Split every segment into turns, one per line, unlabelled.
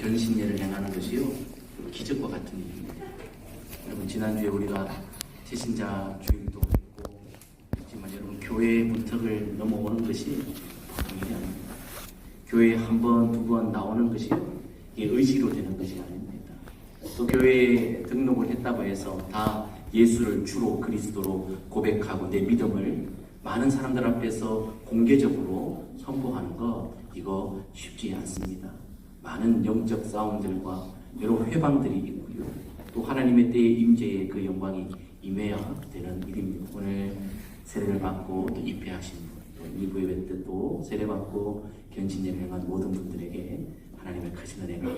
변신례를 행하는 것이요 기적과 같은 일입니다. 여러분, 지난주에 우리가 제신자 주일도 했고 했지만 여러분, 교회의 문턱을 넘어오는 것이 보통 일이 아닙니다. 교회에 한 번, 두 번 나오는 것이 이게 의지로 되는 것이 아닙니다. 또 교회에 등록을 했다고 해서 다 예수를 주로 그리스도로 고백하고 내 믿음을 많은 사람들 앞에서 공개적으로 선포하는 거, 이거 쉽지 않습니다. 많은 영적 싸움들과 여러 회방들이 있고요. 또 하나님의 때의 임재의 그 영광이 임해야 되는 일입니다. 오늘 세례를 받고 또 입회하신 분, 또 일부 예배 때 또 세례받고 견신예를 행한 모든 분들에게 하나님의 크신 은혜가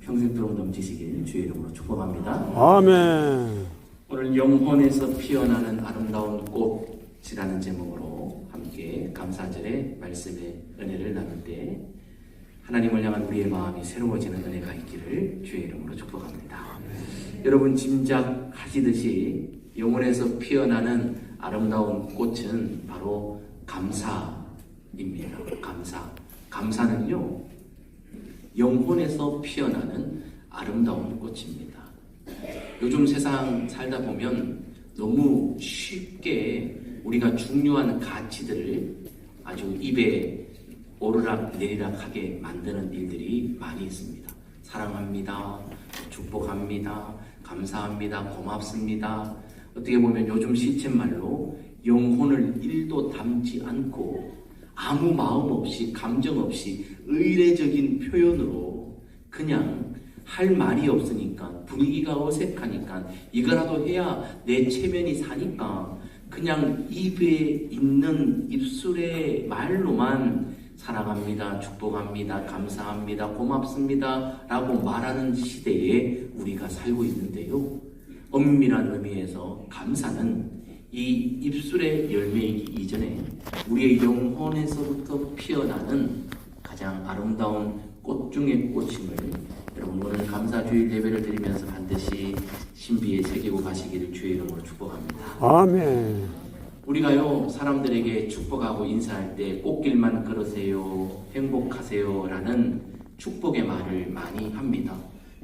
평생도록 넘치시길 주의 이름으로 축복합니다.
아멘.
오늘 영혼에서 피어나는 아름다운 꽃이라는 제목으로 함께 감사절의 말씀의 은혜를 나눌 때 하나님을 향한 우리의 마음이 새로워지는 은혜가 있기를 주의 이름으로 축복합니다. 여러분, 짐작하시듯이 영혼에서 피어나는 아름다운 꽃은 바로 감사입니다. 감사는요, 영혼에서 피어나는 아름다운 꽃입니다. 요즘 세상 살다 보면 너무 쉽게 우리가 중요한 가치들을 아주 입에 오르락 내리락 하게 만드는 일들이 많이 있습니다. 사랑합니다, 축복합니다, 감사합니다, 고맙습니다. 어떻게 보면 요즘 시쳇말로 영혼을 1도 담지 않고 아무 마음 없이 감정 없이 의례적인 표현으로 그냥 할 말이 없으니까 분위기가 어색하니까 이거라도 해야 내 체면이 사니까 그냥 입에 있는 입술의 말로만 사랑합니다, 축복합니다, 감사합니다, 고맙습니다 라고 말하는 시대에 우리가 살고 있는데요, 엄밀한 의미에서 감사는 이 입술의 열매이기 이전에 우리의 영혼에서부터 피어나는 가장 아름다운 꽃 중의 꽃임을 여러분 오늘 감사주일 예배를 드리면서 반드시 신비에 새기고 가시기를 주의 이름으로 축복합니다.
아멘.
우리가요, 사람들에게 축복하고 인사할 때 꽃길만 걸으세요, 행복하세요 라는 축복의 말을 많이 합니다.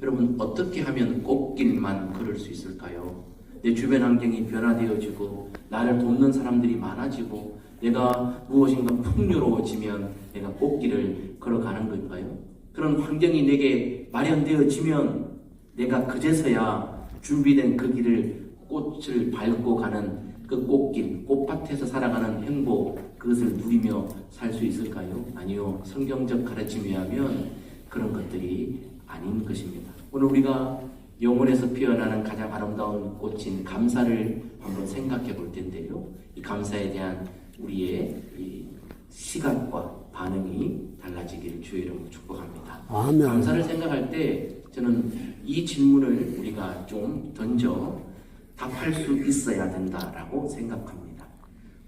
여러분, 어떻게 하면 꽃길만 걸을 수 있을까요? 내 주변 환경이 변화되어지고 나를 돕는 사람들이 많아지고 내가 무엇인가 풍요로워지면 내가 꽃길을 걸어가는 걸까요? 그런 환경이 내게 마련되어지면 내가 그제서야 준비된 그 길을 꽃을 밟고 가는 그 꽃길, 꽃밭에서 살아가는 행복, 그것을 누리며 살 수 있을까요? 아니요. 성경적 가르침에 하면 그런 것들이 아닌 것입니다. 오늘 우리가 영혼에서 피어나는 가장 아름다운 꽃인 감사를 한번 생각해 볼 텐데요. 이 감사에 대한 우리의 이 시각과 반응이 달라지기를 주의 이름으로 축복합니다.
아멘.
감사를 생각할 때 저는 이 질문을 우리가 좀 던져 답할 수 있어야 된다라고 생각합니다.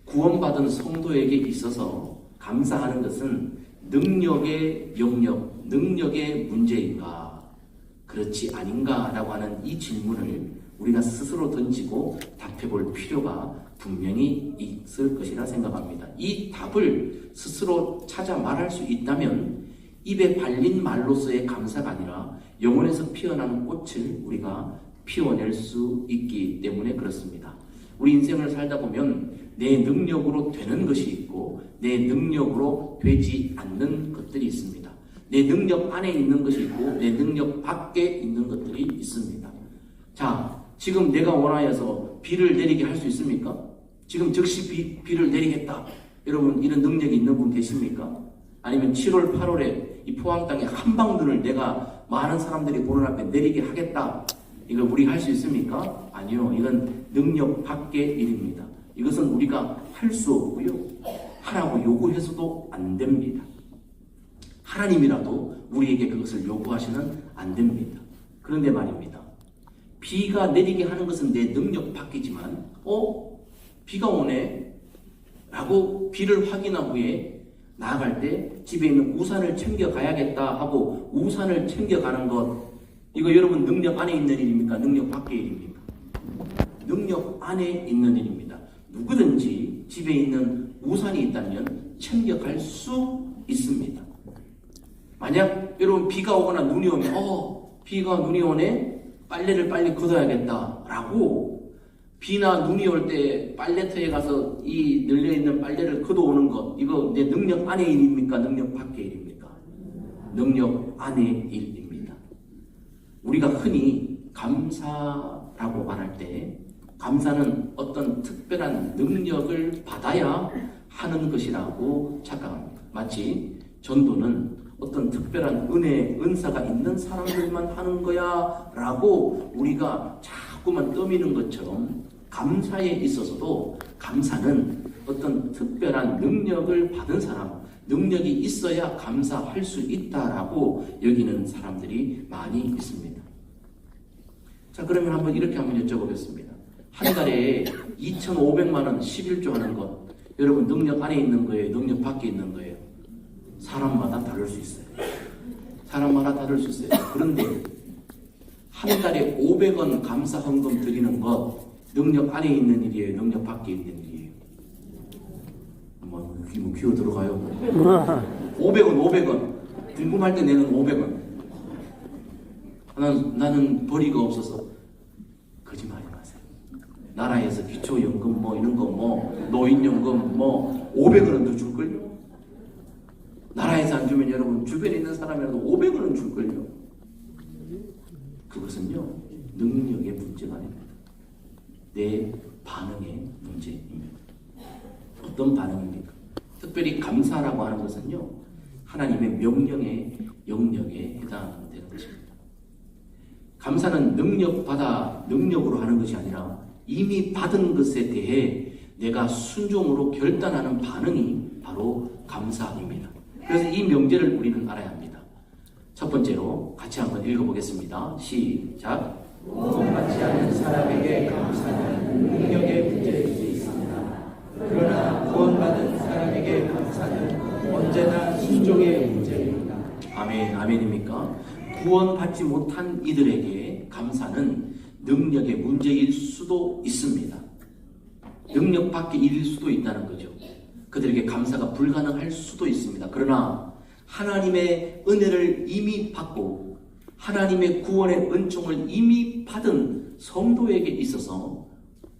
구원받은 성도에게 있어서 감사하는 것은 능력의 영역, 능력의 문제인가? 그렇지 아닌가라고 하는 이 질문을 우리가 스스로 던지고 답해볼 필요가 분명히 있을 것이라 생각합니다. 이 답을 스스로 찾아 말할 수 있다면 입에 발린 말로서의 감사가 아니라 영혼에서 피어나는 꽃을 우리가 피워낼 수 있기 때문에 그렇습니다. 우리 인생을 살다 보면 내 능력으로 되는 것이 있고 내 능력으로 되지 않는 것들이 있습니다. 내 능력 안에 있는 것이 있고 내 능력 밖에 있는 것들이 있습니다. 자, 지금 내가 원하여서 비를 내리게 할 수 있습니까? 지금 즉시 비를 내리겠다. 여러분, 이런 능력이 있는 분 계십니까? 아니면 7월, 8월에 이 포항 땅에 한방눈을 내가 많은 사람들이 보는 앞에 내리게 하겠다. 이걸 우리가 할 수 있습니까? 아니요. 이건 능력 밖의 일입니다. 이것은 우리가 할 수 없고요. 하라고 요구해서도 안 됩니다. 하나님이라도 우리에게 그것을 요구하시는 안 됩니다. 그런데 말입니다. 비가 내리게 하는 것은 내 능력 밖이지만 비가 오네 라고 비를 확인한 후에 나아갈 때 집에 있는 우산을 챙겨가야겠다 하고 우산을 챙겨가는 것, 이거 여러분 능력 안에 있는 일입니까? 능력 밖의 일입니까? 능력 안에 있는 일입니다. 누구든지 집에 있는 우산이 있다면 챙겨갈 수 있습니다. 만약 여러분 비가 오거나 눈이 오면 비가 눈이 오네, 빨래를 빨리 걷어야겠다 라고 비나 눈이 올 때 빨래터에 가서 이 널려있는 빨래를 걷어오는 것, 이거 내 능력 안의 일입니까? 능력 밖의 일입니까? 능력 안의 일입니다. 우리가 흔히 감사라고 말할 때 감사는 어떤 특별한 능력을 받아야 하는 것이라고 착각합니다. 마치 전도는 어떤 특별한 은혜, 은사가 있는 사람들만 하는 거야 라고 우리가 자꾸만 떠미는 것처럼 감사에 있어서도 감사는 어떤 특별한 능력을 받은 사람, 능력이 있어야 감사할 수 있다라고 여기는 사람들이 많이 있습니다. 자, 그러면 이렇게 한번 여쭤보겠습니다. 한 달에 2,500만 원 11조 하는 것, 여러분 능력 안에 있는 거예요? 능력 밖에 있는 거예요? 사람마다 다를 수 있어요. 사람마다 다를 수 있어요. 그런데 한 달에 500원 감사 헌금 드리는 것, 능력 안에 있는 일이에요? 능력 밖에 있는 일이에요? 뭐 기어 들어가요. 500원. 궁금할 때 내는 500원. 나는 벌이가 없어서. 거짓말이 마세요. 나라에서 기초연금 뭐 이런 거 뭐 노인연금 뭐 500원은 더 줄걸요? 나라에서 안 주면 여러분 주변에 있는 사람이라도 500원은 줄걸요? 그것은요 능력의 문제가 아닙니다. 내 반응의 문제입니다. 어떤 반응입니까? 특별히 감사라고 하는 것은요 하나님의 명령의 영역에 해당되는 것입니다. 감사는 능력으로 하는 것이 아니라 이미 받은 것에 대해 내가 순종으로 결단하는 반응이 바로 감사입니다. 그래서 이 명제를 우리는 알아야 합니다. 첫 번째로 같이 한번 읽어보겠습니다. 시작.
구원받지 않는 사람에게 감사는 능력의 문제일 수 있습니다. 그러나 구원받은 사람에게 감사는 언제나 순종의 문제입니다.
아멘, 아멘입니까? 구원받지 못한 이들에게 감사는 능력의 문제일 수도 있습니다. 능력 밖의 일일 수도 있다는 거죠. 그들에게 감사가 불가능할 수도 있습니다. 그러나 하나님의 은혜를 이미 받고 하나님의 구원의 은총을 이미 받은 성도에게 있어서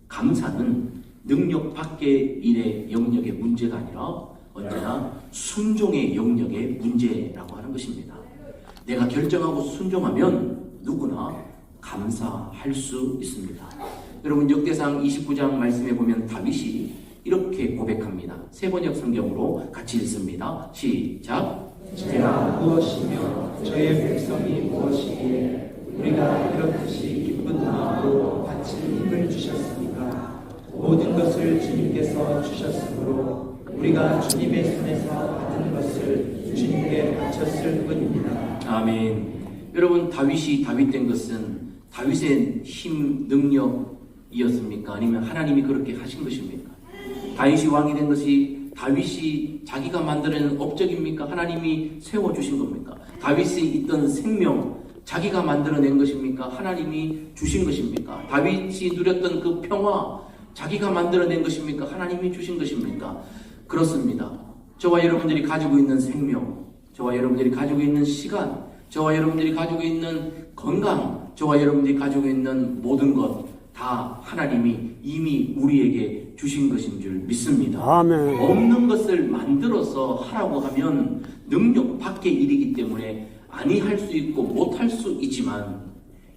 감사는 능력 밖의 일의 영역의 문제가 아니라 언제나 순종의 영역의 문제라고 하는 것입니다. 내가 결정하고 순종하면 누구나 감사할 수 있습니다. 여러분 역대상 29장 말씀에 보면 다윗이 이렇게 고백합니다. 세번역 성경으로 같이 읽습니다. 시작.
제가 무엇이며 저의 백성이 무엇이기에 우리가 이렇듯이 기쁜 마음으로 바칠 힘을 주셨습니까? 모든 것을 주님께서 주셨으므로 우리가 주님의 손에서 받은 것을 주님께 바쳤을 뿐입니다.
아멘. 여러분 다윗이 다윗된 것은 다윗의 힘, 능력이었습니까? 아니면 하나님이 그렇게 하신 것입니까? 다윗이 왕이 된 것이 다윗이 자기가 만들어낸 업적입니까? 하나님이 세워주신 겁니까? 다윗이 있던 생명 자기가 만들어낸 것입니까? 하나님이 주신 것입니까? 다윗이 누렸던 그 평화 자기가 만들어낸 것입니까? 하나님이 주신 것입니까? 그렇습니다. 저와 여러분들이 가지고 있는 생명, 저와 여러분들이 가지고 있는 시간, 저와 여러분들이 가지고 있는 건강, 저와 여러분들이 가지고 있는 모든 것 다 하나님이 이미 우리에게 주신 것인 줄 믿습니다.
아멘.
없는 것을 만들어서 하라고 하면 능력 밖의 일이기 때문에 아니할 수 있고 못할 수 있지만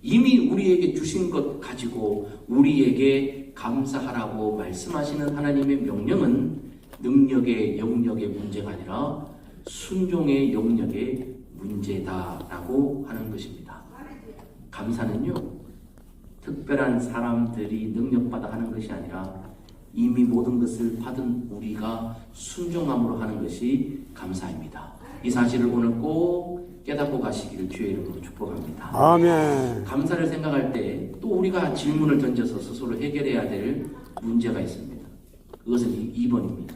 이미 우리에게 주신 것 가지고 우리에게 감사하라고 말씀하시는 하나님의 명령은 능력의 영역의 문제가 아니라 순종의 영역의 문제다라고 하는 것입니다. 감사는요 특별한 사람들이 능력받아 하는 것이 아니라 이미 모든 것을 받은 우리가 순종함으로 하는 것이 감사입니다. 이 사실을 오늘 꼭 깨닫고 가시기를 주의 이름으로 축복합니다.
아멘.
감사를 생각할 때 또 우리가 질문을 던져서 스스로 해결해야 될 문제가 있습니다. 그것은 2번입니다.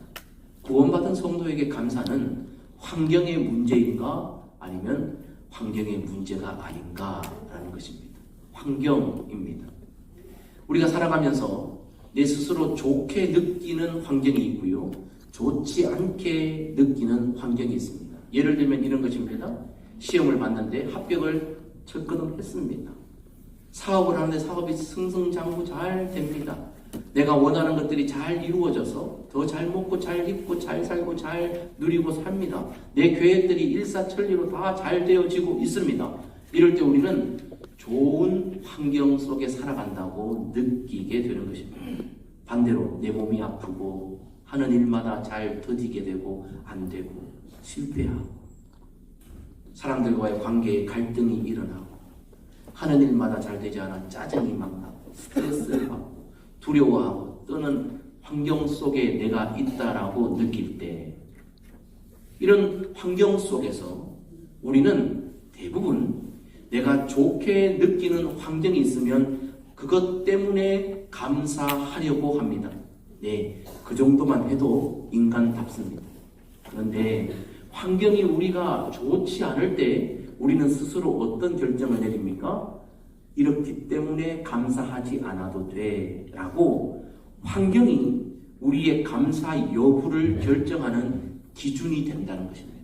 구원받은 성도에게 감사는 환경의 문제인가 아니면 환경의 문제가 아닌가라는 것입니다. 환경입니다. 우리가 살아가면서 내 스스로 좋게 느끼는 환경이 있고요. 좋지 않게 느끼는 환경이 있습니다. 예를 들면 이런 것입니다. 시험을 봤는데 합격을 첫걸음 했습니다. 사업을 하는데 사업이 승승장구 잘 됩니다. 내가 원하는 것들이 잘 이루어져서 더 잘 먹고 잘 입고 잘 살고 잘 누리고 삽니다. 내 계획들이 일사천리로 다 잘 되어지고 있습니다. 이럴 때 우리는 좋은 환경 속에 살아간다고 느끼게 되는 것입니다. 반대로 내 몸이 아프고 하는 일마다 잘 더디게 되고 안 되고 실패하고 사람들과의 관계에 갈등이 일어나고 하는 일마다 잘 되지 않아 짜증이 막 나고 스트레스를 받고 두려워하고 또는 환경 속에 내가 있다라고 느낄 때 이런 환경 속에서 우리는 대부분 내가 좋게 느끼는 환경이 있으면 그것 때문에 감사하려고 합니다. 네, 그 정도만 해도 인간답습니다. 그런데 환경이 우리가 좋지 않을 때 우리는 스스로 어떤 결정을 내립니까? 이렇기 때문에 감사하지 않아도 돼 라고 환경이 우리의 감사 여부를 결정하는 기준이 된다는 것입니다.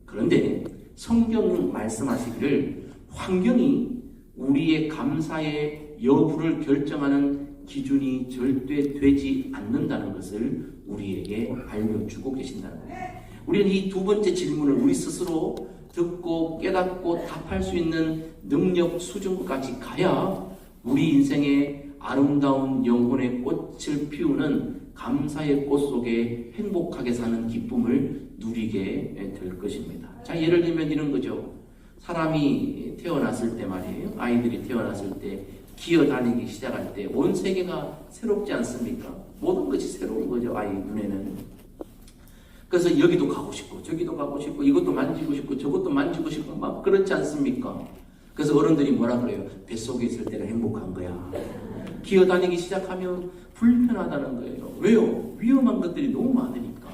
그런데 성경은 말씀하시기를 환경이 우리의 감사의 여부를 결정하는 기준이 절대 되지 않는다는 것을 우리에게 알려주고 계신다는 거예요. 우리는 이 두 번째 질문을 우리 스스로 듣고 깨닫고 답할 수 있는 능력 수준까지 가야 우리 인생의 아름다운 영혼의 꽃을 피우는 감사의 꽃 속에 행복하게 사는 기쁨을 누리게 될 것입니다. 자, 예를 들면 이런 거죠. 사람이 태어났을 때 말이에요. 아이들이 태어났을 때 기어다니기 시작할 때 온 세계가 새롭지 않습니까? 모든 것이 새로운 거죠. 아이 눈에는. 그래서 여기도 가고 싶고 저기도 가고 싶고 이것도 만지고 싶고 저것도 만지고 싶고 막 그렇지 않습니까? 그래서 어른들이 뭐라 그래요? 뱃속에 있을 때가 행복한 거야. 기어다니기 시작하면 불편하다는 거예요. 왜요? 위험한 것들이 너무 많으니까.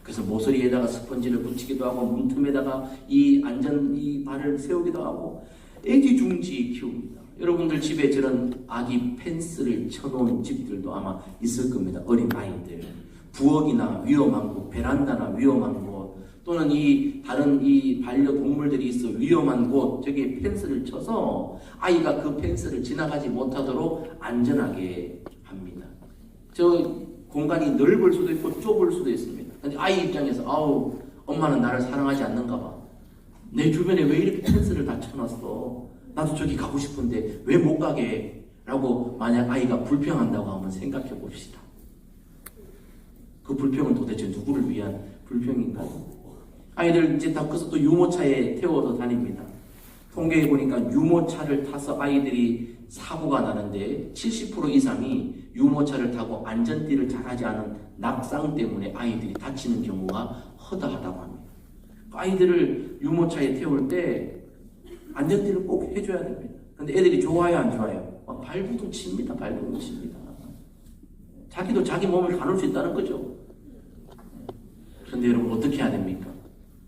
그래서 모서리에다가 스펀지를 붙이기도 하고 문틈에다가 이 발을 세우기도 하고 애지중지 키웁니다. 여러분들 집에 저런 아기 펜스를 쳐놓은 집들도 아마 있을 겁니다. 어린 아이들. 부엌이나 위험한 곳, 베란다나 위험한 곳, 또는 다른 반려동물들이 있어 위험한 곳, 저기에 펜스를 쳐서 아이가 그 펜스를 지나가지 못하도록 안전하게 합니다. 저 공간이 넓을 수도 있고 좁을 수도 있습니다. 근데 아이 입장에서 아우, 엄마는 나를 사랑하지 않는가 봐. 내 주변에 왜 이렇게 펜스를 다 쳐놨어? 나도 저기 가고 싶은데 왜 못 가게? 라고 만약 아이가 불평한다고 한번 생각해 봅시다. 그 불평은 도대체 누구를 위한 불평인가요? 아이들 이제 다 커서 또 유모차에 태워서 다닙니다. 통계에 보니까 유모차를 타서 아이들이 사고가 나는데 70% 이상이 유모차를 타고 안전띠를 잘하지 않은 낙상 때문에 아이들이 다치는 경우가 허다하다고 합니다. 아이들을 유모차에 태울 때 안전띠를 꼭 해줘야 됩니다. 근데 애들이 좋아요, 안 좋아요? 발부둥 칩니다. 발부둥 칩니다. 자기도 자기 몸을 가눌 수 있다는 거죠. 그런데 여러분 어떻게 해야 됩니까?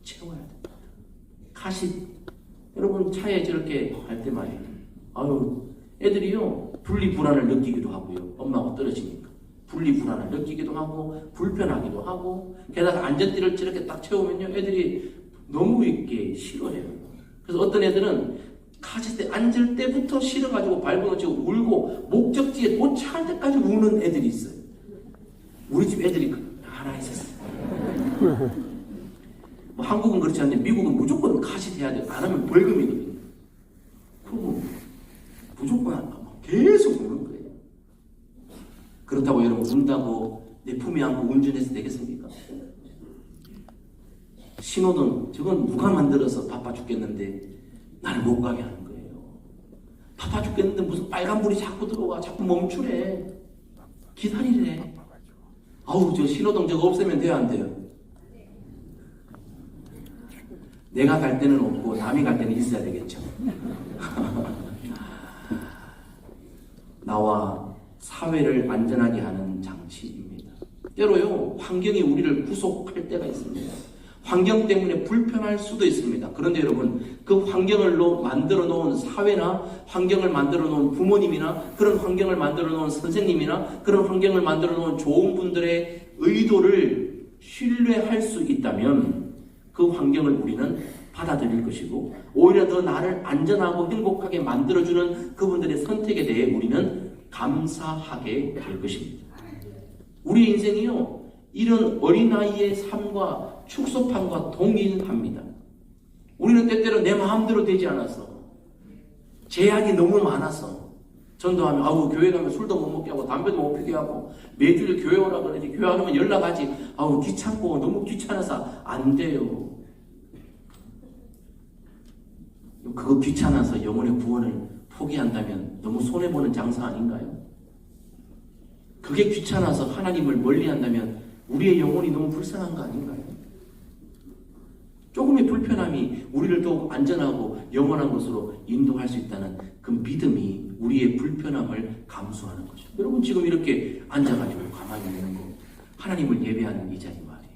채워야 됩니다. 가시 여러분 차에 저렇게 할 때 말이에요. 아유, 애들이요 분리불안을 느끼기도 하고요. 엄마하고 떨어지니까 분리불안을 느끼기도 하고 불편하기도 하고 게다가 안전띠를 저렇게 딱 채우면요 애들이 너무 있게 싫어해요. 그래서 어떤 애들은 카시트에 앉을 때부터 싫어가지고 발버둥치고 울고 목적지에 도착할 때까지 우는 애들이 있어요. 우리 집 애들이 하나 있었어요. 뭐 한국은 그렇지 않는데 미국은 무조건 카시트 해야 돼요. 안 하면 벌금이거든요. 그러면 무조건 계속 우는 거예요. 그렇다고 여러분 운다고 내 품에 안고 운전해서 되겠습니까? 신호등 저건 누가 만들어서 바빠 죽겠는데 나를 못 가게 하는 거예요. 바빠 죽겠는데 무슨 빨간불이 자꾸 들어와. 자꾸 멈추래. 기다리래. 아우 저 신호등 저거 없애면 돼요, 안 돼요? 내가 갈 때는 없고 남이 갈 때는 있어야 되겠죠. 나와 사회를 안전하게 하는 장치입니다. 때로요 환경이 우리를 구속할 때가 있습니다. 환경 때문에 불편할 수도 있습니다. 그런데 여러분 그 환경을 만들어 놓은 사회나 환경을 만들어 놓은 부모님이나 그런 환경을 만들어 놓은 선생님이나 그런 환경을 만들어 놓은 좋은 분들의 의도를 신뢰할 수 있다면 그 환경을 우리는 받아들일 것이고 오히려 더 나를 안전하고 행복하게 만들어주는 그분들의 선택에 대해 우리는 감사하게 될 것입니다. 우리 인생이요 이런 어린아이의 삶과 축소판과 동일합니다. 우리는 때때로 내 마음대로 되지 않아서 제약이 너무 많아서 전도하면 아우 교회 가면 술도 못 먹게 하고 담배도 못 피게 하고 매주일 교회 오라 그러지 교회 안 오면 연락하지 아우 귀찮고 너무 귀찮아서 안 돼요. 그거 귀찮아서 영혼의 구원을 포기한다면 너무 손해보는 장사 아닌가요? 그게 귀찮아서 하나님을 멀리한다면 우리의 영혼이 너무 불쌍한 거 아닌가요? 조금의 불편함이 우리를 더욱 안전하고 영원한 것으로 인도할 수 있다는 그 믿음이 우리의 불편함을 감수하는 거죠. 여러분 지금 이렇게 앉아가지고 가만히 있는 거 하나님을 예배하는 이 자리 말이에요.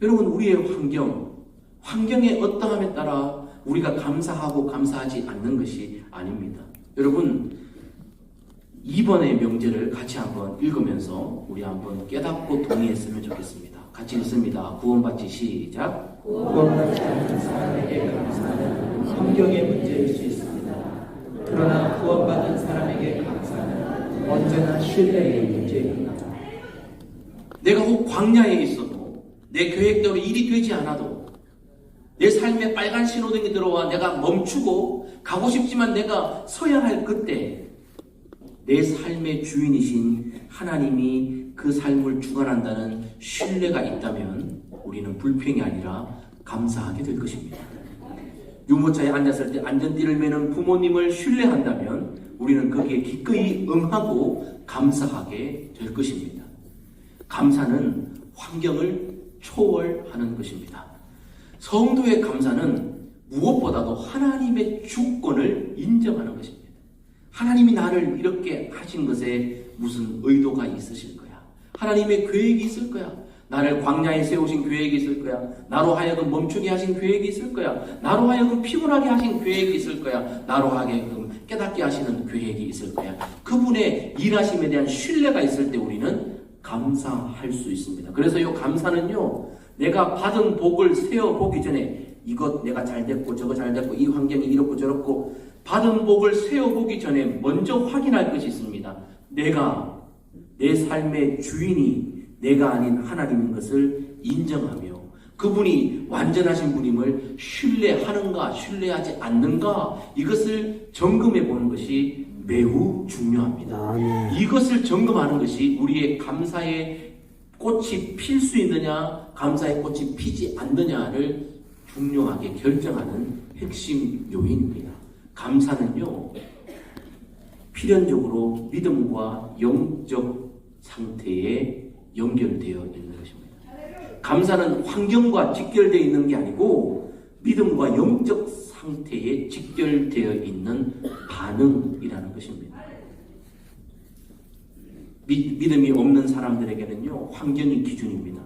여러분 우리의 환경의 어떠함에 따라 우리가 감사하고 감사하지 않는 것이 아닙니다. 여러분, 이번의 명제를 같이 한번 읽으면서 우리 한번 깨닫고 동의했으면 좋겠습니다. 같이 읽습니다. 구원받지 시작.
구원받지 않는 사람에게 감사는 환경의 문제일 수 있습니다. 그러나 구원받은 사람에게 감사는 언제나 신뢰의 문제입니다.
내가 혹 광야에 있어도 내 계획대로 일이 되지 않아도 내 삶에 빨간 신호등이 들어와 내가 멈추고 가고 싶지만 내가 서야 할 그때 내 삶의 주인이신 하나님이 그 삶을 주관한다는 신뢰가 있다면 우리는 불평이 아니라 감사하게 될 것입니다. 유모차에 앉았을 때 안전띠를 매는 부모님을 신뢰한다면 우리는 거기에 기꺼이 응하고 감사하게 될 것입니다. 감사는 환경을 초월하는 것입니다. 성도의 감사는 무엇보다도 하나님의 주권을 인정하는 것입니다. 하나님이 나를 이렇게 하신 것에 무슨 의도가 있으실 거야. 하나님의 계획이 있을 거야. 나를 광야에 세우신 계획이 있을 거야. 나로 하여금 멈추게 하신 계획이 있을 거야. 나로 하여금 피곤하게 하신 계획이 있을 거야. 나로 하여금 깨닫게 하시는 계획이 있을 거야. 그분의 일하심에 대한 신뢰가 있을 때 우리는 감사할 수 있습니다. 그래서 이 감사는요, 내가 받은 복을 세어보기 전에 이것 내가 잘 됐고 저거 잘 됐고 이 환경이 이렇고 저렇고 받은 복을 세어보기 전에 먼저 확인할 것이 있습니다. 내가 내 삶의 주인이 내가 아닌 하나님인 것을 인정하며 그분이 완전하신 분임을 신뢰하는가 신뢰하지 않는가 이것을 점검해 보는 것이 매우 중요합니다. 이것을 점검하는 것이 우리의 감사의 꽃이 필 수 있느냐 감사의 꽃이 피지 않느냐를 중요하게 결정하는 핵심 요인입니다. 감사는요, 필연적으로 믿음과 영적 상태에 연결되어 있는 것입니다. 감사는 환경과 직결되어 있는 게 아니고 믿음과 영적 상태에 직결되어 있는 반응이라는 것입니다. 믿음이 없는 사람들에게는요, 환경이 기준입니다.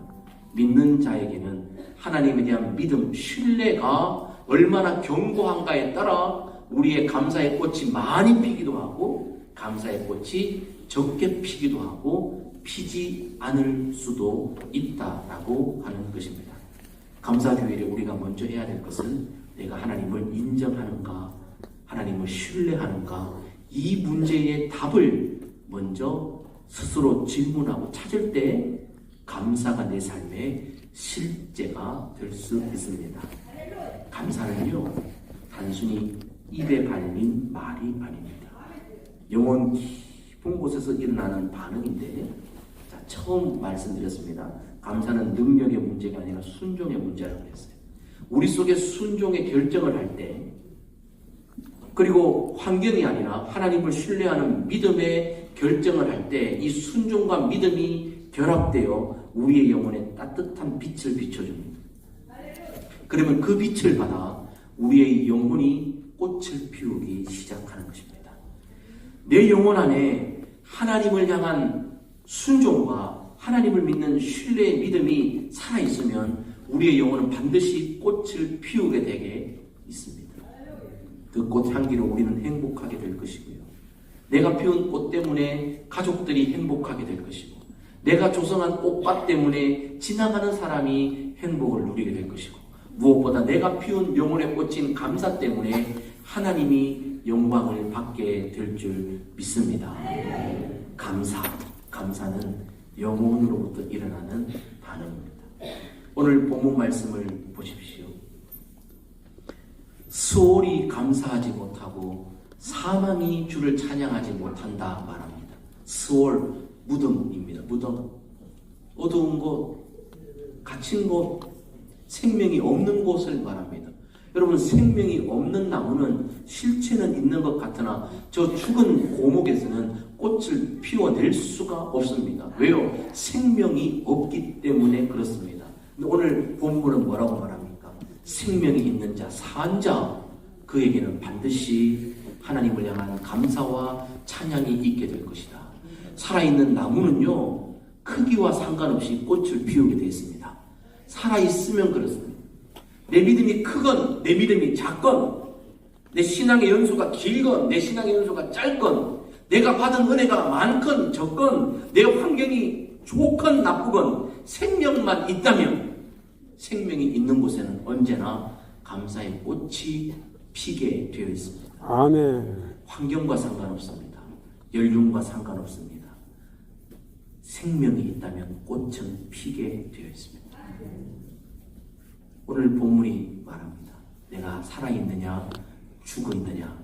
믿는 자에게는 하나님에 대한 믿음, 신뢰가 얼마나 견고한가에 따라 우리의 감사의 꽃이 많이 피기도 하고 감사의 꽃이 적게 피기도 하고 피지 않을 수도 있다라고 하는 것입니다. 감사주일에 우리가 먼저 해야 될 것은 내가 하나님을 인정하는가 하나님을 신뢰하는가 이 문제의 답을 먼저 스스로 질문하고 찾을 때 감사가 내 삶의 실제가 될 수 있습니다. 감사는요, 단순히 입에 발린 말이 아닙니다. 영혼 깊은 곳에서 일어나는 반응인데, 자, 처음 말씀드렸습니다. 감사는 능력의 문제가 아니라 순종의 문제라고 했어요. 우리 속에 순종의 결정을 할 때, 그리고 환경이 아니라 하나님을 신뢰하는 믿음의 결정을 할 때 이 순종과 믿음이 결합되어 우리의 영혼에 따뜻한 빛을 비춰줍니다. 그러면 그 빛을 받아 우리의 영혼이 꽃을 피우기 시작하는 것입니다. 내 영혼 안에 하나님을 향한 순종과 하나님을 믿는 신뢰의 믿음이 살아있으면 우리의 영혼은 반드시 꽃을 피우게 되게 있습니다. 그 꽃 향기로 우리는 행복하게 될 것이고요. 내가 피운 꽃 때문에 가족들이 행복하게 될 것이고 내가 조성한 꽃밭 때문에 지나가는 사람이 행복을 누리게 될 것이고 무엇보다 내가 피운 영혼의 꽃인 감사 때문에 하나님이 영광을 받게 될 줄 믿습니다. 감사는 영혼으로부터 일어나는 반응입니다. 오늘 본문 말씀을 보십시오. 수월이 감사하지 못하고 사망이 주를 찬양하지 못한다 말합니다. 수월, 무덤입니다. 무덤, 어두운 곳, 갇힌 곳, 생명이 없는 곳을 말합니다. 여러분, 생명이 없는 나무는 실체는 있는 것 같으나 저 죽은 고목에서는 꽃을 피워낼 수가 없습니다. 왜요? 생명이 없기 때문에 그렇습니다. 근데 오늘 본문은 뭐라고 말합니까? 생명이 있는 자, 산 자, 그에게는 반드시 하나님을 향한 감사와 찬양이 있게 될 것이다. 살아있는 나무는요, 크기와 상관없이 꽃을 피우게 되어 있습니다. 살아있으면 그렇습니다. 내 믿음이 크건 내 믿음이 작건, 내 신앙의 연수가 길건 내 신앙의 연수가 짧건, 내가 받은 은혜가 많건 적건, 내 환경이 좋건 나쁘건 생명만 있다면, 생명이 있는 곳에는 언제나 감사의 꽃이 피게 되어 있습니다.
아멘.
환경과 상관없습니다. 연륜과 상관없습니다. 생명이 있다면 꽃은 피게 되어 있습니다. 오늘 본문이 말합니다. 내가 살아있느냐 죽어있느냐,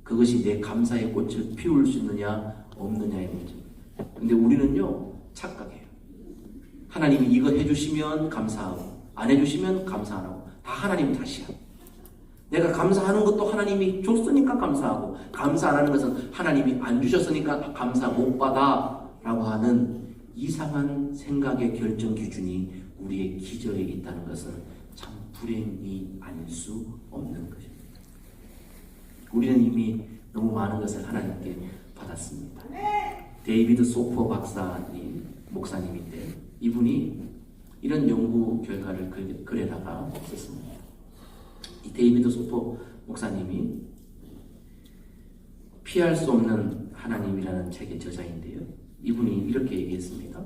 그것이 내 감사의 꽃을 피울 수 있느냐 없느냐의 문제입니다. 근데 우리는요 착각해요. 하나님이 이거 해주시면 감사하고 안 해주시면 감사 안 하고 다 하나님 탓이야. 내가 감사하는 것도 하나님이 줬으니까 감사하고, 감사 안 하는 것은 하나님이 안 주셨으니까 감사 못 받아 라고 하는 이상한 생각의 결정 기준이 우리의 기저에 있다는 것은 참 불행이 아닐 수 없는 것입니다. 우리는 이미 너무 많은 것을 하나님께 받았습니다. 데이비드 소퍼 박사님, 목사님인데 이분이 이런 연구 결과를 글에다가 썼습니다. 이 데이비드 소퍼 목사님이 피할 수 없는 하나님이라는 책의 저자인데요. 이분이 이렇게 얘기했습니다.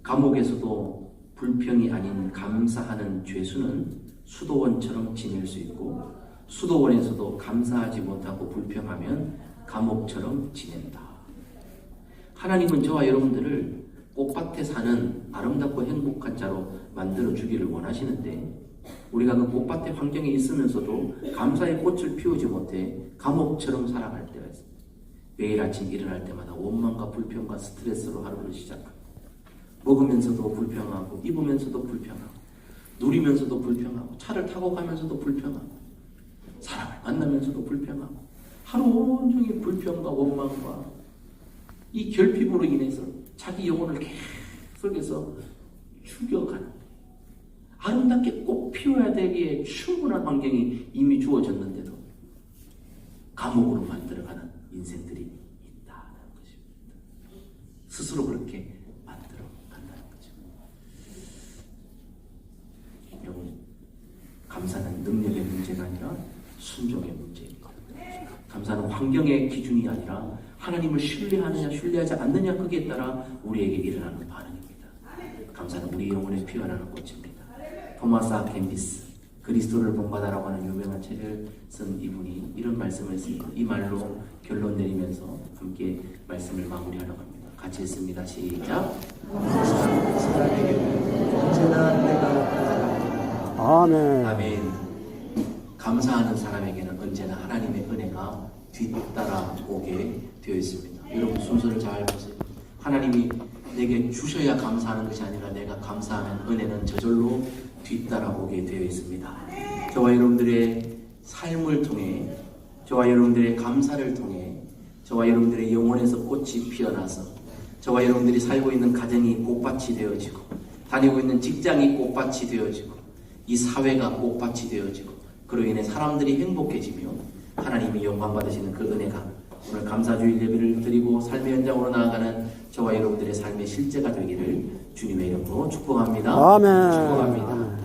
감옥에서도 불평이 아닌 감사하는 죄수는 수도원처럼 지낼 수 있고, 수도원에서도 감사하지 못하고 불평하면 감옥처럼 지낸다. 하나님은 저와 여러분들을 꽃밭에 사는 아름답고 행복한 자로 만들어 주기를 원하시는데, 우리가 그 꽃밭의 환경에 있으면서도 감사의 꽃을 피우지 못해 감옥처럼 살아갈 때가 있습니다. 매일 아침 일어날 때마다 원망과 불평과 스트레스로 하루를 시작하고, 먹으면서도 불평하고, 입으면서도 불평하고, 누리면서도 불평하고, 차를 타고 가면서도 불평하고, 사람을 만나면서도 불평하고, 하루 온종일 불평과 원망과 이 결핍으로 인해서 자기 영혼을 계속해서 죽여가는, 아름답게 꽃 피워야 되기에 충분한 환경이 이미 주어졌는데도 감옥으로 만들어가는 인생들이 있다는 것입니다. 스스로 그렇게 만들어 간다는 거죠. 여러분, 감사는 능력의 문제가 아니라 순종의 문제입니다. 감사는 환경의 기준이 아니라 하나님을 신뢰하느냐 신뢰하지 않느냐, 거기에 따라 우리에게 일어나는 반응입니다. 감사는 우리 영혼에 피어나는 꽃입니다. 토마스 아 캠비스, 그리스도를 본받아라고 하는 유명한 책을 쓴 이분이 이런 말씀을 했습니다. 이 말로 결론 내리면서 함께 말씀을 마무리하려고 합니다. 같이 했습니다. 시작.
사람에게는 언제나 내가
아멘.
아멘. 감사하는 사람에게는 언제나 하나님의 은혜가 뒤따라 오게 되어 있습니다. 여러분, 순서를 잘 보세요. 하나님이 내게 주셔야 감사하는 것이 아니라 내가 감사하면 은혜는 저절로 뒤따라 오게 되어 있습니다. 저와 여러분들의 삶을 통해, 저와 여러분들의 감사를 통해, 저와 여러분들의 영혼에서 꽃이 피어나서 저와 여러분들이 살고 있는 가정이 꽃밭이 되어지고, 다니고 있는 직장이 꽃밭이 되어지고, 이 사회가 꽃밭이 되어지고, 그로 인해 사람들이 행복해지며 하나님이 영광 받으시는 그 은혜가 오늘 감사주일 예배를 드리고 삶의 현장으로 나아가는 저와 여러분들의 삶의 실제가 되기를 주님의 이름으로 축복합니다.
아멘.
축복합니다.
아멘.